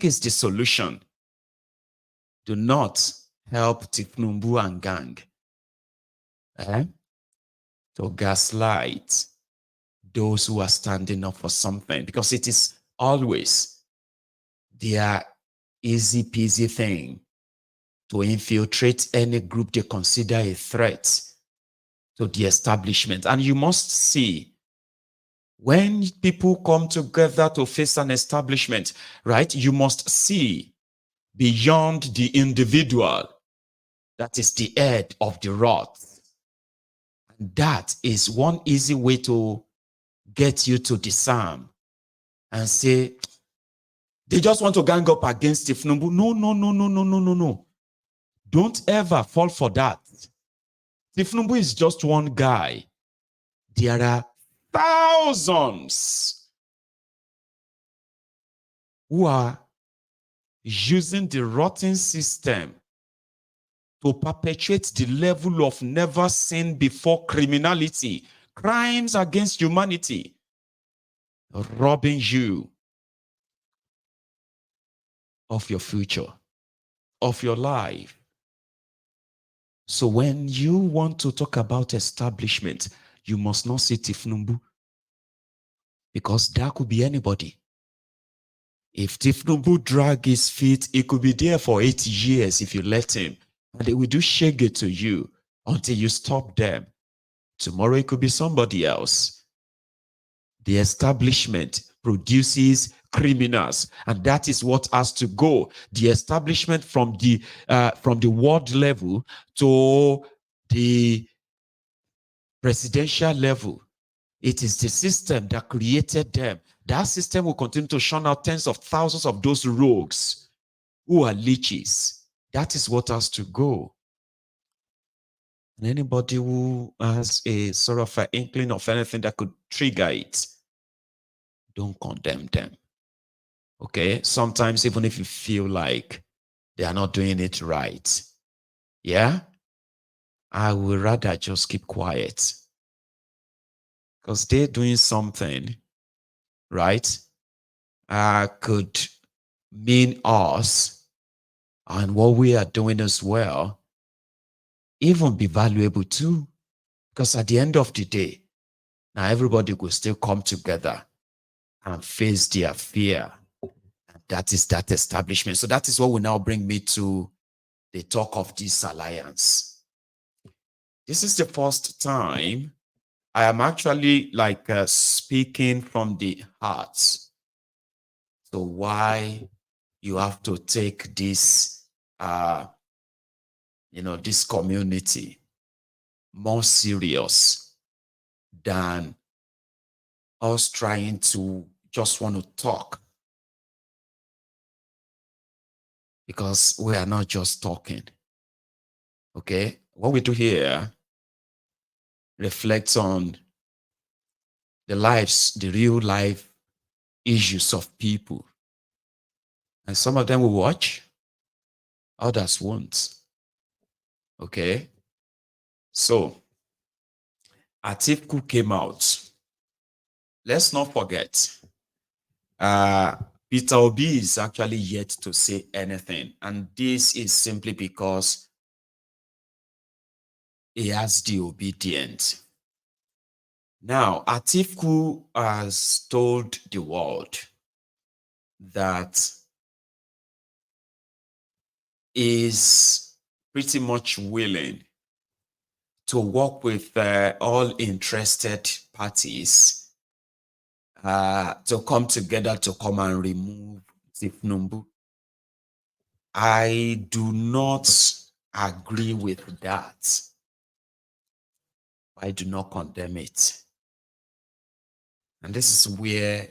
is the solution. Do not help Tifnumbu and gang to gaslight those who are standing up for something, because it is always their easy peasy thing to infiltrate any group they consider a threat to the establishment. And you must see, when people come together to face an establishment, right, you must see beyond the individual that is the head of the rod. And that is one easy way to get you to disarm and say, they just want to gang up against Tifnumbu. No, no, no, no, no, no, no, no. Don't ever fall for that. Tifnumbu is just one guy. There are thousands who are using the rotten system to perpetuate the level of never seen before criminality, crimes against humanity, robbing you of your future, of your life. So when you want to talk about establishment, you must not say Tifnumbu, because that could be anybody. If Tifnumbu drag his feet, he could be there for 8 years if you let him. And they will do shege to you until you stop them. Tomorrow it could be somebody else. The establishment produces criminals, and that is what has to go. The establishment from the ward level to the presidential level. It is the system that created them. That system will continue to shun out tens of thousands of those rogues who are leeches. That is what has to go. And anybody who has a sort of an inkling of anything that could trigger it, don't condemn them. Okay? Sometimes even if you feel like they are not doing it right, yeah, I would rather just keep quiet. Because they're doing something, right, could mean us and what we are doing as well, even be valuable too. Because at the end of the day, now everybody will still come together and face their fear. That is that establishment. So that is what will now bring me to the talk of this alliance. This is the first time I am actually like speaking from the heart. So why you have to take this, this community more serious than us trying to just want to talk. Because we are not just talking. Okay? What we do here reflects on the lives, the real life issues of people. And some of them will watch, others won't. Okay? So, Atiku came out. Let's not forget, Peter Obi is actually yet to say anything. And this is simply because he has the obedient. Now, Atiku has told the world that is pretty much willing to work with all interested parties to come together to come and remove Tifnumbu. I do not agree with that. I do not condemn it. And this is where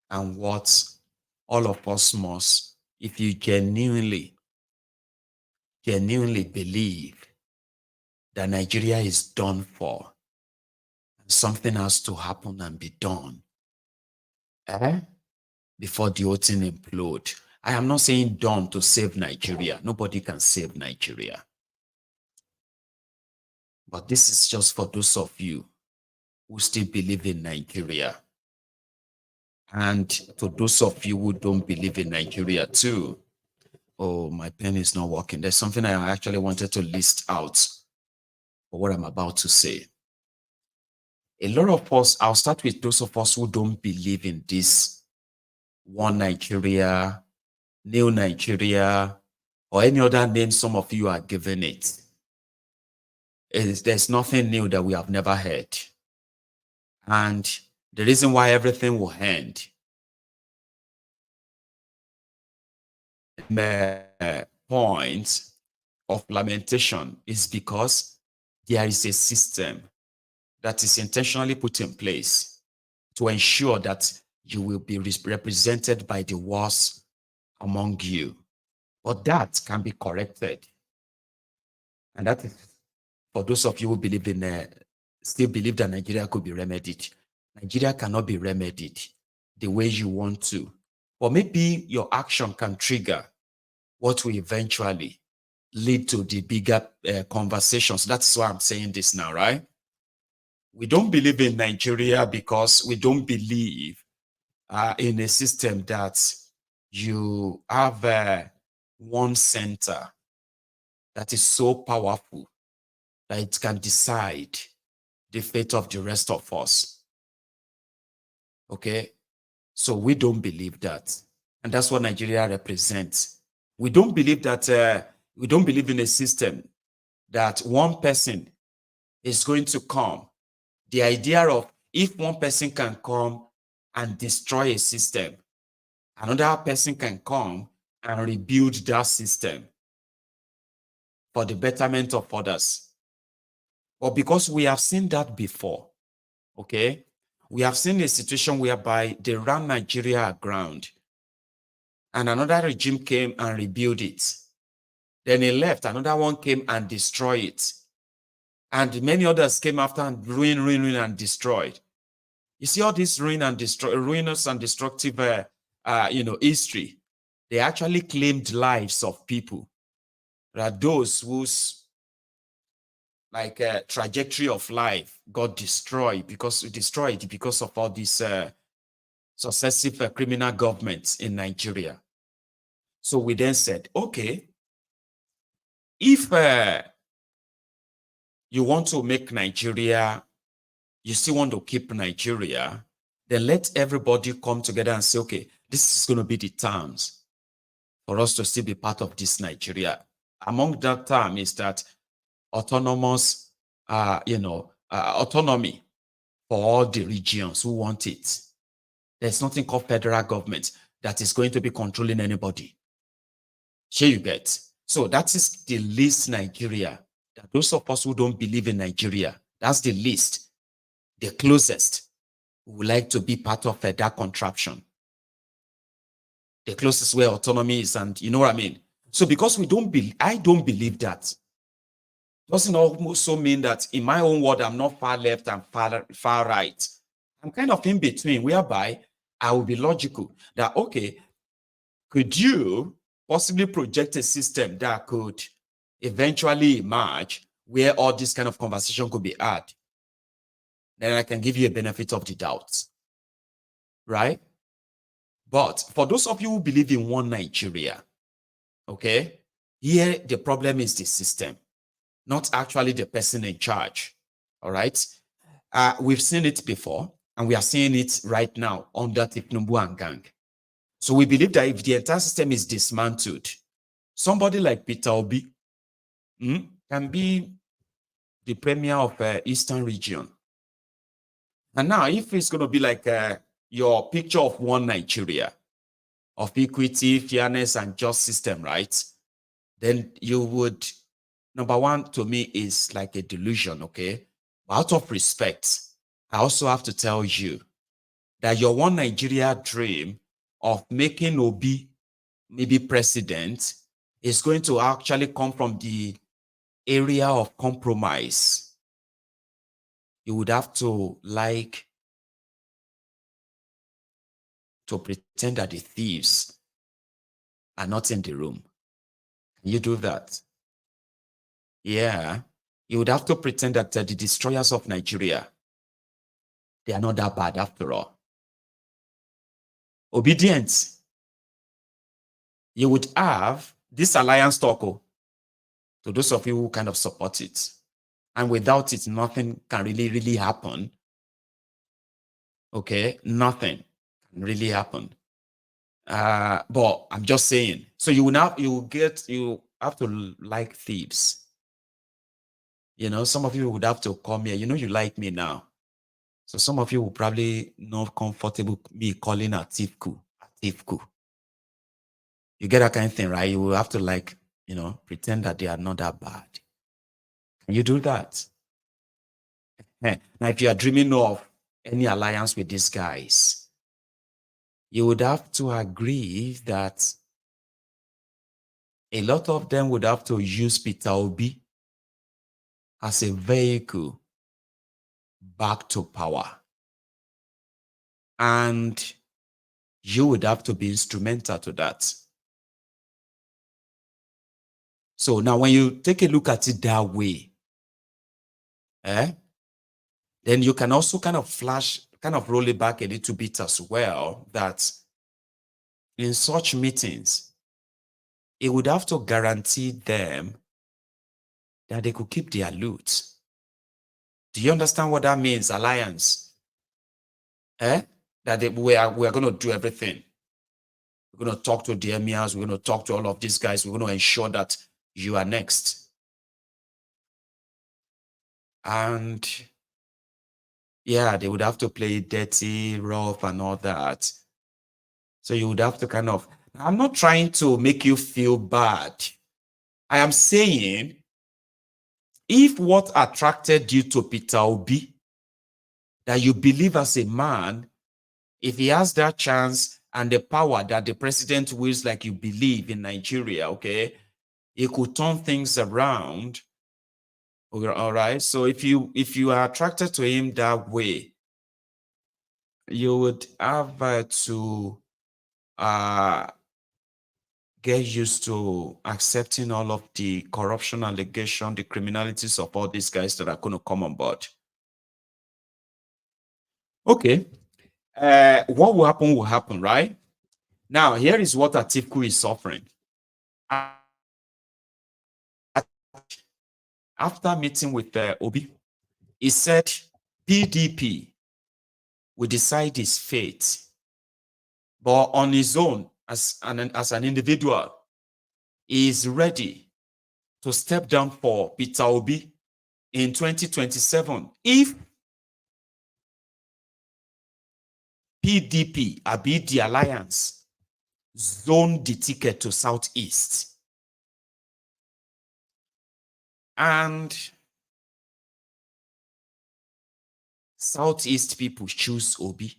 and what all of us must, if you genuinely believe that Nigeria is done for, something has to happen and be done before the whole thing implode. I am not saying done to save Nigeria. Nobody can save Nigeria. But this is just for those of you who still believe in Nigeria. And to those of you who don't believe in Nigeria too, oh, my pen is not working. There's something I actually wanted to list out for what I'm about to say. A lot of us, I'll start with those of us who don't believe in this one Nigeria, new Nigeria, or any other name some of you are giving it. There's nothing new that we have never heard. And the reason why everything will end, point of lamentation, is because there is a system that is intentionally put in place to ensure that you will be represented by the worst among you. But that can be corrected. And that is for those of you who believe in, still believe that Nigeria could be remedied. Nigeria cannot be remedied the way you want to. Or maybe your action can trigger what will eventually lead to the bigger conversations. That's why I'm saying this now, right? We don't believe in Nigeria because we don't believe in a system that you have one center that is so powerful that it can decide the fate of the rest of us. Okay? So we don't believe that. And that's what Nigeria represents. We don't believe that, we don't believe in a system that one person is going to come. The idea of if one person can come and destroy a system, another person can come and rebuild that system for the betterment of others. But because we have seen that before, okay? We have seen a situation whereby they ran Nigeria aground and another regime came and rebuilt it. Then he left, another one came and destroyed it. And many others came after and ruin, and destroyed. You see all this ruinous and destructive, history. They actually claimed lives of people. There are those whose trajectory of life got destroyed because of all these successive criminal governments in Nigeria. So we then said, okay, if you want to make Nigeria, you still want to keep Nigeria, then let everybody come together and say, okay, this is going to be the terms for us to still be part of this Nigeria. Among that term is that autonomous, autonomy for all the regions who want it. There's nothing called federal government that is going to be controlling anybody. Here you get. So that is the least Nigeria. That those of us who don't believe in Nigeria, that's the least, the closest we would like to be part of that contraption. The closest where autonomy is, and you know what I mean? So because I don't believe that, doesn't also mean that in my own world, I'm not far left and far right. I'm kind of in between, whereby I will be logical that, okay, could you possibly project a system that could eventually emerge where all this kind of conversation could be had? Then I can give you a benefit of the doubt, right? But for those of you who believe in one Nigeria, okay, here the problem is the system, not actually the person in charge, all right? We've seen it before, and we are seeing it right now under Tinubu and gang. So we believe that if the entire system is dismantled, somebody like Peter Obi can be the premier of Eastern region. And now, if it's going to be like your picture of one Nigeria, of equity, fairness, and just system, right? Then you would, number one, to me, is like a delusion, okay? But out of respect, I also have to tell you that your one Nigeria dream of making Obi maybe president is going to actually come from the area of compromise. You would have to to pretend that the thieves are not in the room. Can you do that? Yeah. You would have to pretend that the destroyers of Nigeria, they are not that bad after all. obedient, you would have this alliance talk to those of you who kind of support it. And without it, nothing can really happen. Okay, nothing can really happen. But I'm just saying. So you have to like thieves. You know, some of you would have to come here. You know, you like me now. So some of you will probably not comfortable me calling Atiku. Atiku. You get that kind of thing, right? You will have to pretend that they are not that bad. Can you do that? Now, if you are dreaming of any alliance with these guys, you would have to agree that a lot of them would have to use Peter Obi as a vehicle back to power. And you would have to be instrumental to that. So now when you take a look at it that way, then you can also kind of roll it back a little bit as well, that in such meetings, it would have to guarantee them that they could keep their loot. Do you understand what that means, alliance? That we are going to do everything. We're going to talk to the emirs. We're going to talk to all of these guys. We're going to ensure that you are next. And yeah, they would have to play dirty, rough, and all that. So you would have to I'm not trying to make you feel bad. I am saying, if what attracted you to Peter Obi, that you believe as a man, if he has that chance and the power that the president wills, like you believe in Nigeria, okay, he could turn things around. All right. So if you are attracted to him that way, you would have to get used to accepting all of the corruption allegation, the criminalities of all these guys that are going to come on board. Okay. What will happen, right? Now, here is what Atiku is suffering. After meeting with Obi, he said PDP will decide his fate, but on his own, as an individual, he is ready to step down for Peter Obi in 2027 if PDP, the alliance, zone the ticket to Southeast. And Southeast people choose Obi.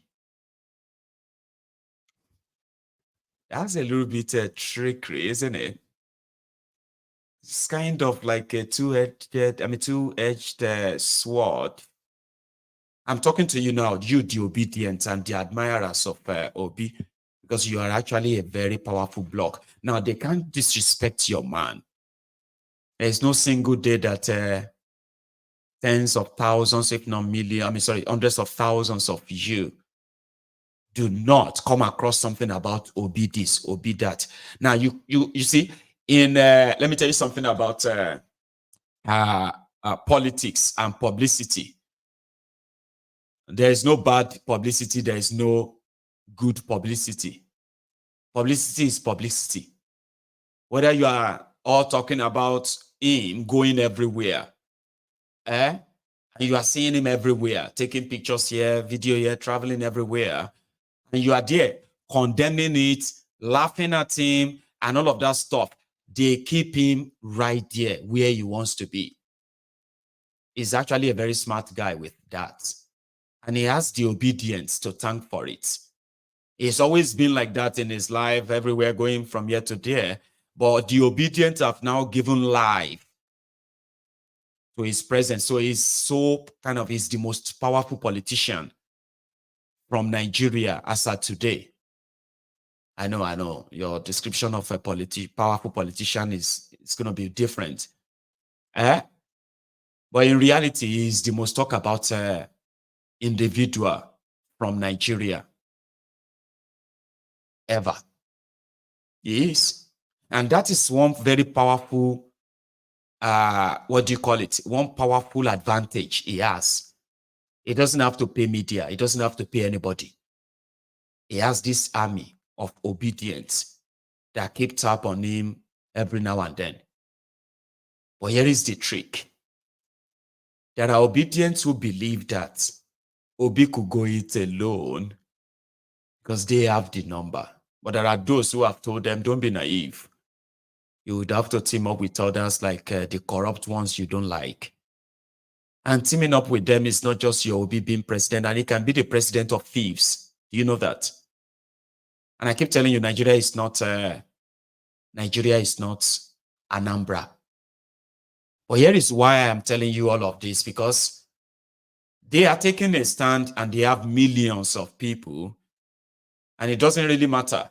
That's a little bit trickery, isn't it? It's kind of like a two-edged sword. I'm talking to you now, you the obedient and the admirers of Obi, because you are actually a very powerful bloc. Now, they can't disrespect your man. There's no single day that tens of thousands, if not hundreds of thousands of you do not come across something about Obi this, Obi that. Now, you see, let me tell you something about politics and publicity. There is no bad publicity. There is no good publicity. Publicity is publicity. Whether you are all talking about him going everywhere, and you are seeing him everywhere, taking pictures here, video here, traveling everywhere, and you are there condemning it, laughing at him, and all of that stuff, they keep him right there where he wants to be. He's actually a very smart guy with that. And he has the obedience to thank for it. It's always been like that in his life, everywhere, going from here to there. But the obedient have now given life to his presence. So he's the most powerful politician from Nigeria as of today. I know. Your description of a powerful politician is going to be different. But in reality, he's the most talked about individual from Nigeria. ever. He is. And that is one very powerful, what do you call it? One powerful advantage he has. He doesn't have to pay media. He doesn't have to pay anybody. He has this army of obedience that keep tab on him every now and then. But here is the trick. There are obedients who believe that Obi could go it alone because they have the number. But there are those who have told them, don't be naive. You would have to team up with others like the corrupt ones you don't like. And teaming up with them is not just your Obi being president, and he can be the president of thieves. Do you know that? And I keep telling you, Nigeria is not Anambra. But here is why I am telling you all of this, because they are taking a stand and they have millions of people, and it doesn't really matter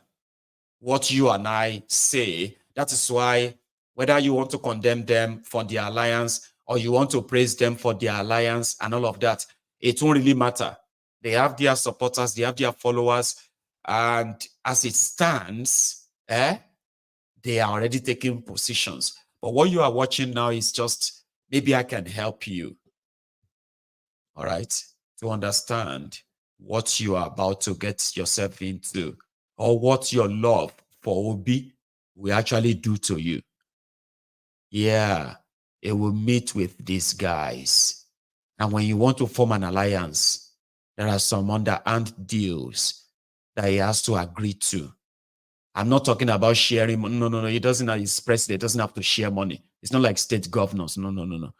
what you and I say. That is why whether you want to condemn them for the alliance or you want to praise them for their alliance and all of that, it won't really matter. They have their supporters, they have their followers, and as it stands, they are already taking positions. But what you are watching now is just, maybe I can help you, all right, to understand what you are about to get yourself into, or what your love for Obi will actually do to you. Yeah, it will meet with these guys. And when you want to form an alliance, there are some underhand deals that he has to agree to. I'm not talking about sharing. No. He doesn't have, his president doesn't have to share money. It's not like state governors. No.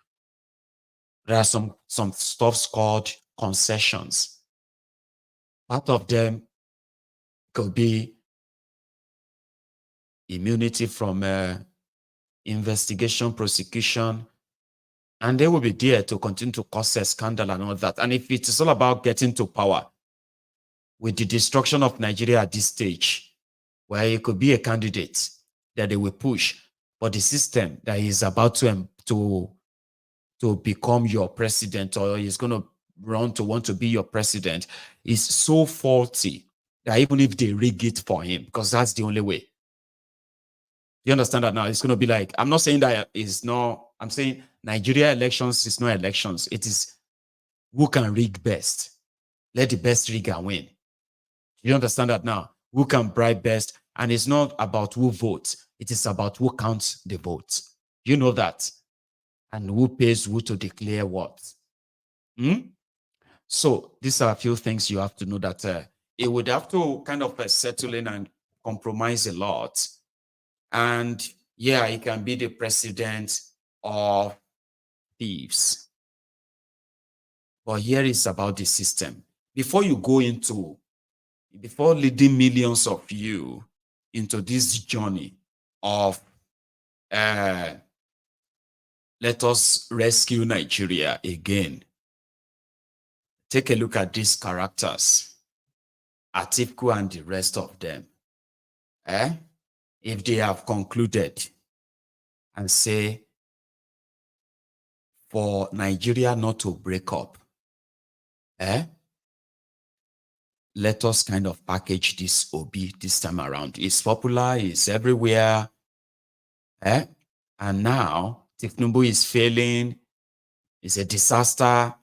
There are some stuffs called concessions. Part of them could be immunity from investigation, prosecution, and they will be there to continue to cause a scandal and all that. And if it is all about getting to power, with the destruction of Nigeria at this stage, where it could be a candidate that they will push, but the system that is about to become your president, or is going to run to want to be your president, is so faulty that even if they rig it for him, because that's the only way. You understand that now? It's going to be like, I'm not saying that is not, I'm saying Nigeria elections is not elections. It is who can rig best. Let the best rig and win. You understand that now? Who can bribe best? And it's not about who votes. It is about who counts the votes. You know that. And who pays who to declare what. So these are a few things you have to know, that it would have to kind of settle in and compromise a lot. And yeah, he can be the president of thieves. But here is about the system. Before leading millions of you into this journey of let us rescue Nigeria again, take a look at these characters, Atiku and the rest of them. If they have concluded and say, for Nigeria not to break up, let us kind of package this Obi this time around. It's popular, it's everywhere. And now Tinubu is failing, it's a disaster.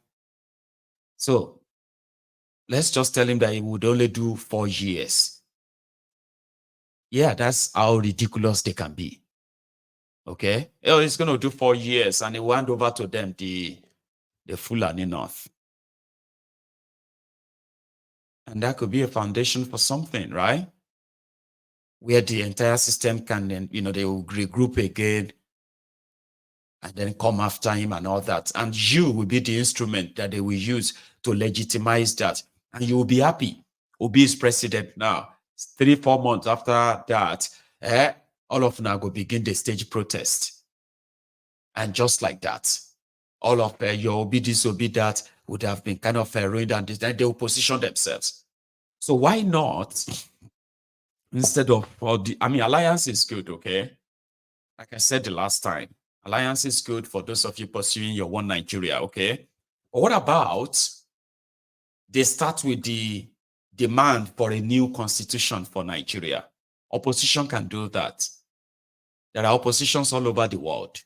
So let's just tell him that he would only do 4 years. Yeah, that's how ridiculous they can be. Okay? Oh, he's going to do 4 years and he will hand over to them the Fulani North. And that could be a foundation for something, right? Where the entire system can then, they will regroup again and then come after him and all that. And you will be the instrument that they will use to legitimize that. And you will be happy. Obi is president now. 3-4 months after that, all of now go begin the stage protest. And just like that, all of your Obi this, Obi that would have been kind of ruined, and then they will position themselves. So why not, instead of, alliance is good, okay? Like I said the last time, alliance is good for those of you pursuing your one Nigeria, okay? But what about they start with the demand for a new constitution for Nigeria. Opposition can do that. There are oppositions all over the world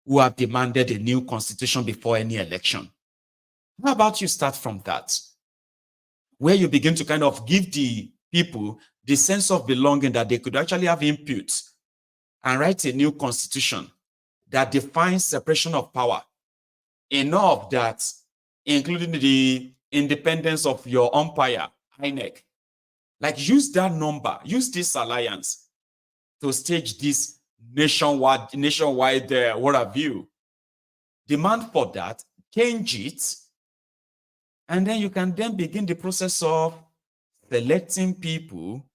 who have demanded a new constitution before any election. How about you start from that? Where you begin to kind of give the people the sense of belonging that they could actually have input and write a new constitution that defines separation of power enough that, including the independence of your umpire, INEC, like use that number, use this alliance to stage this nationwide what have you. Demand for that, change it, and then you can then begin the process of selecting people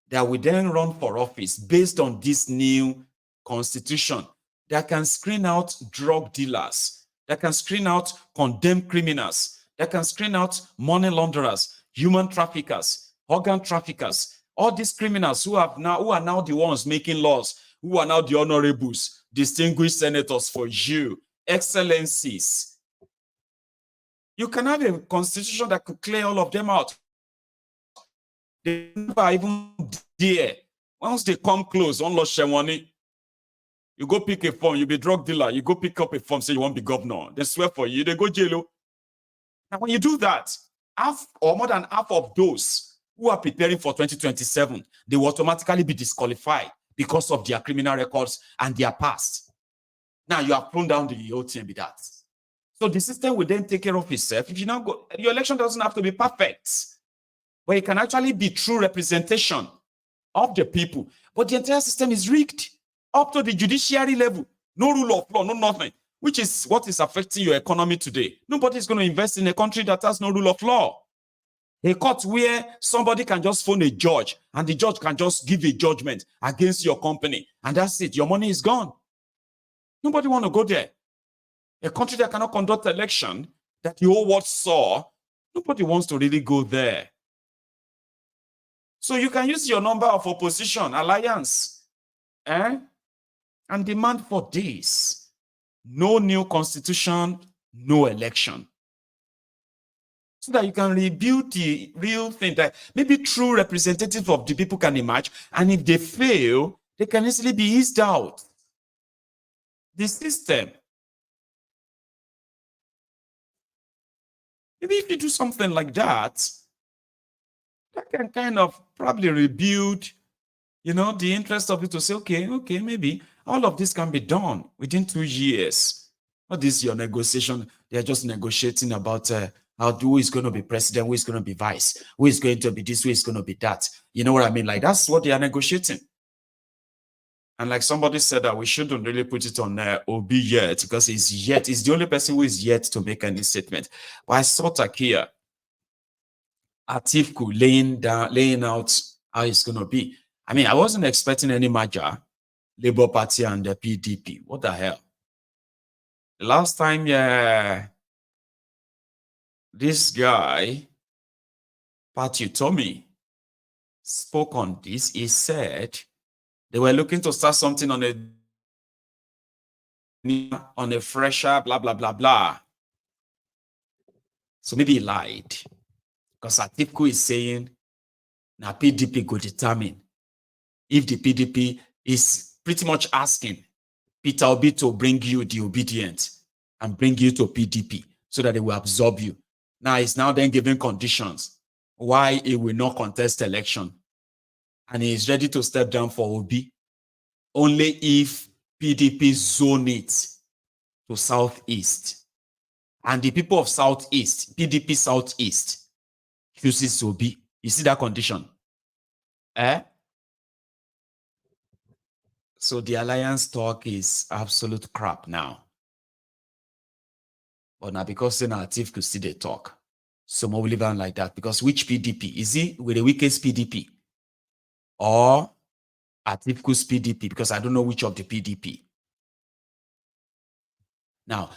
that will then run for office based on this new constitution that can screen out drug dealers, that can screen out condemned criminals, that can screen out money launderers, human traffickers, organ traffickers, all these criminals who are now the ones making laws, who are now the honorables, distinguished senators for you, excellencies. You can have a constitution that could clear all of them out. They never even dare. Once they come close, on Lord Shemwani, you go pick a form, you be drug dealer, you go pick up a form, say you want to be governor. They swear for you, they go jail. Now, when you do that, half or more than half of those who are preparing for 2027, they will automatically be disqualified because of their criminal records and their past. Now you have thrown down the whole thing with that. So the system will then take care of itself. If you now go, your election doesn't have to be perfect, but it can actually be true representation of the people. But the entire system is rigged up to the judiciary level. No rule of law, no nothing, which is what is affecting your economy today. Nobody's going to invest in a country that has no rule of law. A court where somebody can just phone a judge and the judge can just give a judgment against your company, and that's it. Your money is gone. Nobody want to go there. A country that cannot conduct election, that the whole world saw, nobody wants to really go there. So you can use your number of opposition, alliance, and demand for this. No new constitution, no election. So that you can rebuild the real thing, that maybe true representatives of the people can emerge, and if they fail, they can easily be eased out. The system. Maybe if you do something like that, that can kind of probably rebuild, the interest of it to say, okay, maybe all of this can be done within 2 years. What is your negotiation? They're just negotiating about who is going to be president, who is going to be vice, who is going to be this, who is going to be that. You know what I mean? Like, that's what they are negotiating. And like somebody said, that we shouldn't really put it on Obi yet, because he's the only person who is yet to make any statement. But I saw Takia, Atiku laying out how it's going to be. I mean, I wasn't expecting any merger, Labour Party and the PDP. What the hell? The last time, this guy, Pat Utomi, spoke on this, he said they were looking to start something on a fresher, blah, blah, blah, blah. So maybe he lied. Because Atiku is saying, now PDP go determine if the PDP is pretty much asking Peter Obi to bring you the obedient and bring you to PDP so that they will absorb you. Now he's now then giving conditions why he will not contest election. And he is ready to step down for Obi only if PDP zone it to Southeast. And the people of Southeast, PDP Southeast, chooses Obi. You see that condition? So the alliance talk is absolute crap now. But now because Native could see the talk, so more will live on like that. Because which PDP? Is it with the weakest PDP? Or Atiku's PDP? Because I don't know which of the PDP. Now,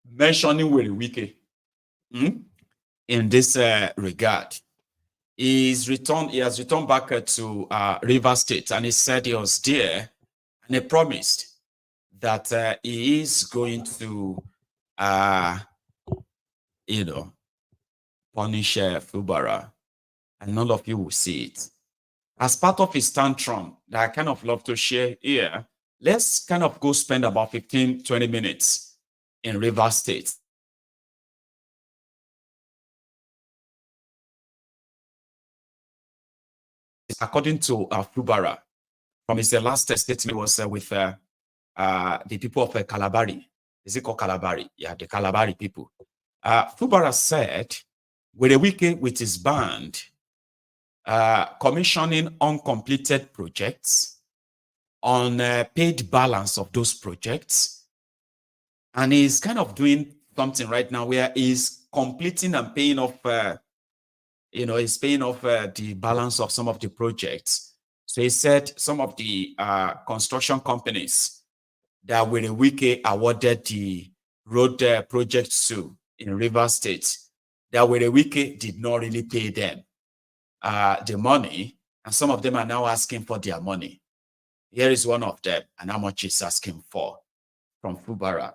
mentioning with the weak in this regard, he has returned back to River State, and he said he was there, and he promised that he is going to punish Fubara and none of you will see it. As part of his tantrum that I kind of love to share here, let's kind of go spend about 15, 20 minutes in Rivers State. According to Fubara, from his last statement was with the people of Kalabari. Is it called Kalabari? Yeah, the Kalabari people. Fubara said, with a weekend with his band, commissioning uncompleted projects, on paid balance of those projects, and he's kind of doing something right now where he's completing and paying off, he's paying off the balance of some of the projects. So he said some of the construction companies that were a week awarded the road project to in Rivers State, that were a week did not really pay them the money, and some of them are now asking for their money. Here is one of them, and how much he's asking for from Fubara.